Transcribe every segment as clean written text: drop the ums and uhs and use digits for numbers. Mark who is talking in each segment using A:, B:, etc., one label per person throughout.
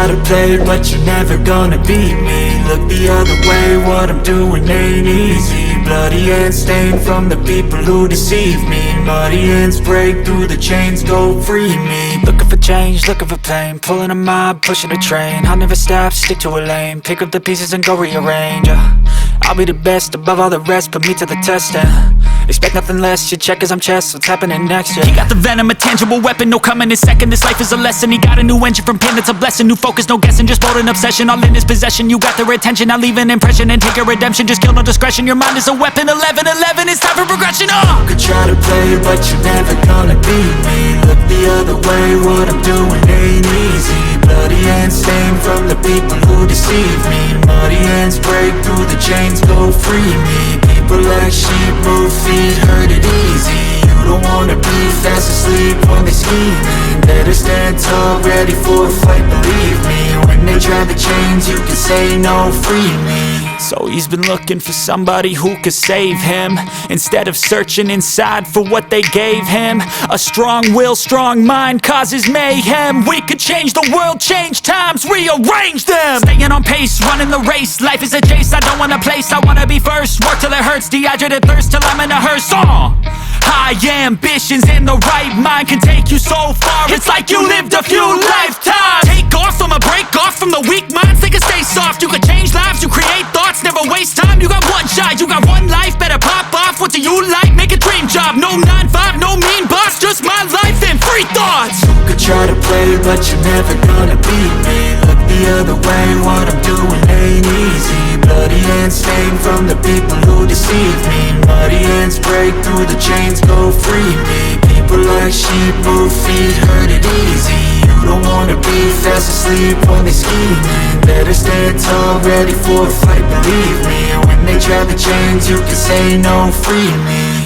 A: try to play, but you're never gonna beat me. Look the other way, what I'm doing ain't easy. Bloody hands stained from the people who deceive me. Muddy hands break through the chains, go free me. Looking for change, looking for pain, pulling a mob, pushing a train. I'll never stop, stick to a lane, pick up the pieces and go rearrange. I'll be the best above all the rest, put me to the test and expect nothing less, your check is I'm chess, what's happening next, yeah. He got the venom, a tangible weapon, no coming in second. This life is a lesson, he got a new engine from pain, that's a blessing. New focus, no guessing, just bold and obsession, all in his possession. You got their attention, I'll leave an impression and take a redemption. Just kill, no discretion, your mind is a weapon. 11-11, it's time for progression, You could try to play, but you're never gonna beat me. Look the other way, what I'm doing ain't easy. Bloody hands stained from the people who deceive me. Muddy hands break through the chains, go free me. People like sheep move feet, hurt it easy. You don't wanna be fast asleep when they scheming. Better stand tall, ready for a fight, believe me. When they try the chains, you can say no, free me. So he's been looking for somebody who could save him, instead of searching inside for what they gave him. A strong will, strong mind causes mayhem. We could change the world, change times, rearrange them. Staying on pace, running the race. Life is a chase, I don't want a place, I wanna be first. Work till it hurts, dehydrated thirst till I'm in a hearse. High ambitions in the right mind can take you so far. It's like you lived a few lifetimes. Take off from a break off from the weak minds, they can stay soft. You can change lives, you create thoughts, never waste time. You got one shot, you got one life, better pop off. What do you like? Make a dream job. No 9-5, no mean boss, just my life and free thoughts. You could try to play, but you're never gonna beat me. Look the other way, what I'm doing ain't easy. Bloody hands stained from the people who deceive me. Muddy hands break through the chains, go free me. People like sheep move feet, hurt it easy. You don't wanna be fast asleep when they scheming. Better stand tall, ready for a fight, believe me. When they try the chains, you can say no, free me.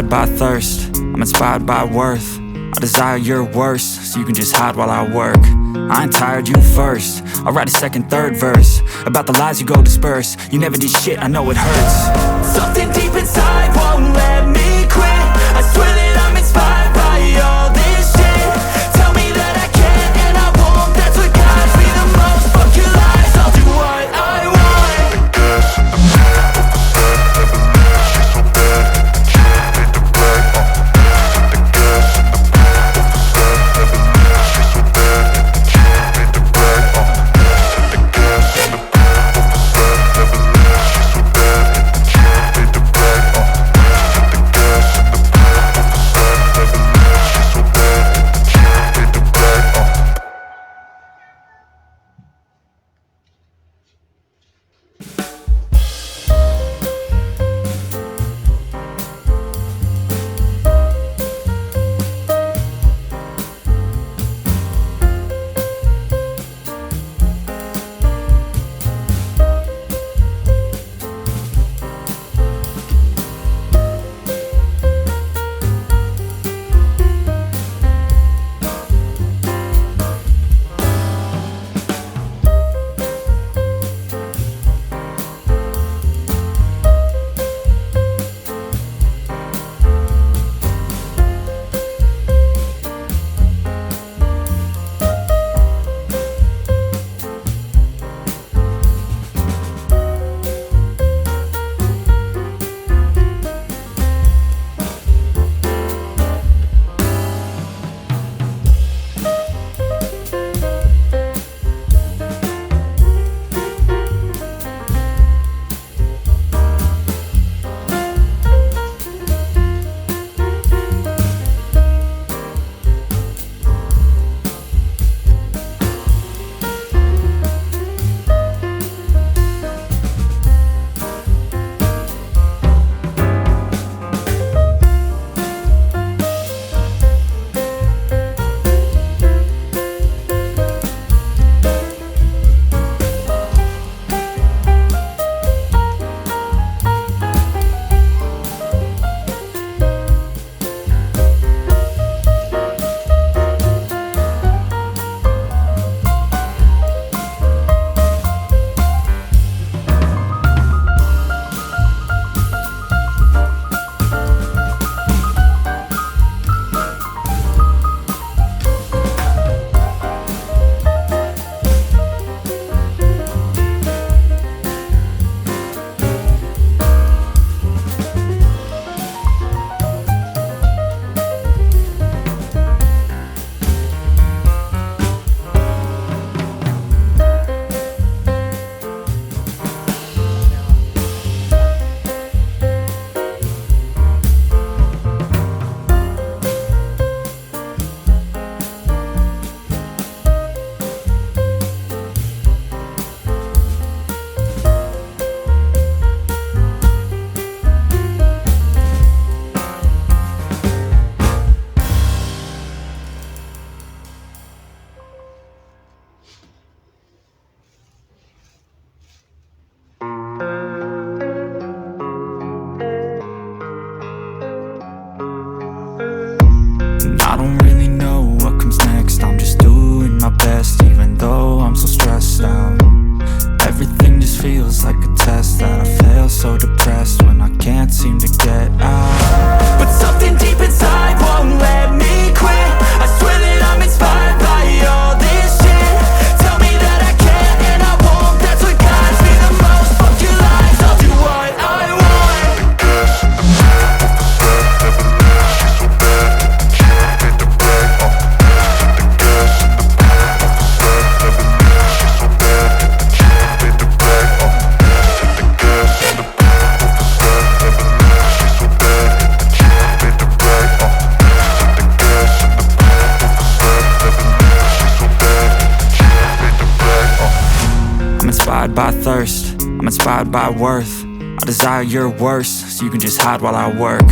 A: inspired by thirst, I'm inspired by worth. I desire your worst, so you can just hide while I work. I ain't tired, you first. I'll write a second, third verse about the lies you go disperse. You never did shit, I know it hurts. Something deep inside won't let me quit. I swear that I'm inspired by all this shit. Tell me that I can and I won't. That's what guides me the most. Fuck your lies, I'll do what I want.
B: inspired by thirst, I'm inspired by worth. I desire your worst, so you can just hide while I work.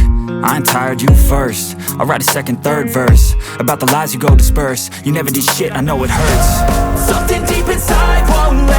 B: I ain't tired, you first. I'll write a second, third verse about the lies you go disperse. You never did shit, I know it hurts.
A: Something deep inside won't let